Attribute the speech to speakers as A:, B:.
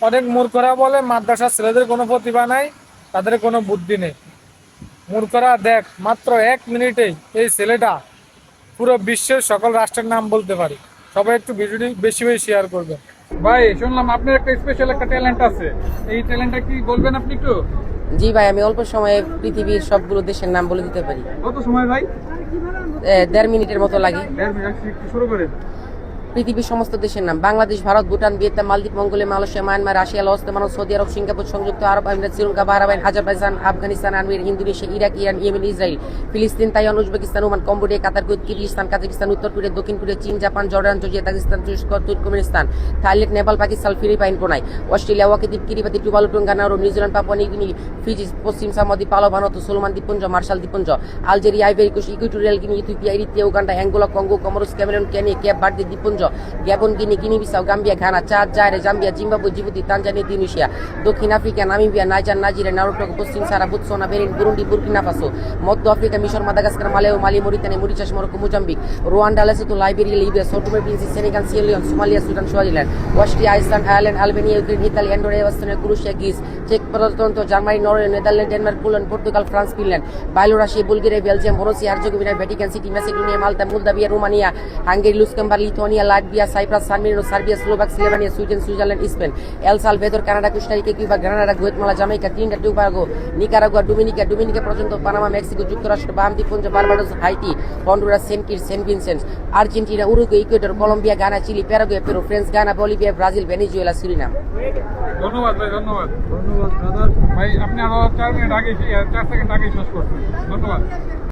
A: অনেক মূর্খরা বলে মাদ্রাসার ছেলেদের কোনো প্রতিভা নাই, তাদের কোনো বুদ্ধি নেই। মূর্খরা দেখ, মাত্র 1 মিনিটেই এই ছেলেটা পুরো বিশ্বের সকল রাষ্ট্রের নাম বলতে পারে। সবাই একটু ভিডিওটি বেশি বেশি শেয়ার করবেন।
B: ভাই শুনলাম আপনার একটা স্পেশাল একটা ট্যালেন্ট আছে, এই ট্যালেন্টটা কি বলবেন আপনি একটু?
C: জি ভাই, আমি অল্প সময়ে পৃথিবীর সবগুলো দেশের নাম বলে দিতে পারি।
B: কত সময় ভাই?
C: 1.5 মিনিটের মতো লাগে।
B: 1.5 মিনিট, একটু শুরু করেন।
C: পৃথিবীর সমস্ত দেশের নাম: বাংলাদেশ, ভারত, ভুটান, ভিয়েতনাম, মালদ্বীপ, Mongolia, Malaysia, Myanmar, Russia, Laos, Lebanon, Saudi Arab, Singapore, সংযুক্ত আরব আমিরাত, শ্রীলঙ্কা, বাহরাইন, আজারবাইজান, আফগানিস্তান, আনমির, Indonesia, Iraq, Iran, Yemen, Israel, ফিলিস্তিন, Taiwan, Uzbekistan, Oman, Cambodia, Qatar, Kuwait, Kyrgyzstan, Kazakhstan, উত্তর কোরিয়া, দক্ষিণ কোরিয়া, চীন, জাপান, জর্ডান, জর্জিয়া, পাকিস্তান, তুরস্ক, Turkmenistan, Thailand, Nepal, Pakistan, Philippines, Brunei, Australia, Wake দ্বীপ, Kiribati, Tuvalu, Tonga, Nauru, New Zealand, Papua New Guinea, Fiji, পশ্চিম Samoa দ্বীপ, Palau, Vanuatu, Solomon দ্বীপপুঞ্জ, Marshall দ্বীপপুঞ্জ, Algeria, Ivory Coast, Equatorial Guinea, Ethiopia, Eritrea, Uganda, Angola, Congo, Comoros, Cameroon, Kenya, Cape Verde দ্বীপপুঞ্জ, Gabon, Guinea, Guinea Bissau, Gambia, Ghana, Chad, Zaire, Zambia, Zimbabwe, Djibouti, Tanzania, Tunisia, দক্ষিণ Africa, Namibia, Niger, Nigeria, নারুটোগো, পশ্চিম Sahara, Botswana, Benin, Burundi, Burkina Faso, মধ্য Africa, মিশর, Madagascar, Malawi, Mali, Mauritania, Mauritius, Morocco, Mozambique, Rwanda, Lesotho, Liberia, Libya, Sao Tome, Principe, Senegal, Sierra Leone, Somalia, Sudan, Swaziland, Austria, Iceland, Ireland, Albania, Ukraine, Italy, Andorra, Estonia, Croatia, Greece, চেক প্রজাতন্ত্র, Germany, Norway, Netherlands, Denmark, Poland, Portugal, France, Finland, Byelorussia, Bulgaria, Belgium, Bosnia Herzegovina, Vatican City, Macedonia, Malta, Moldavia, Romania, Hungary, Luxembourg, Lithuania, Latvia, Cyprus, San Marino, Serbia, Slovak, Slovenia, Sweden, Switzerland, Spain, El Salvador, Canada, Costa Rica, Cuba, Grenada, Guatemala, Jamaica, Trinidad, Tobago, Nicaragua, Dominica পর্যন্ত, Panama, Mexico, যুক্তরাষ্ট্র, Bahama দ্বীপপুঞ্জ, Barbados, Haiti, Honduras, Saint Kitts, Saint Vincent, Argentina, Uruguay, Ecuador, Colombia, Guyana, Chile, Paraguay, Peru, France, Guyana, Bolivia, Brazil, Venezuela, Suriname.
B: ধন্যবাদ ভাই, ধন্যবাদ ধন্যবাদ brother. ভাই আপনি আরো 4 মিনিট আগে 4 সেকেন্ড আগে শেষ করছেন। ধন্যবাদ।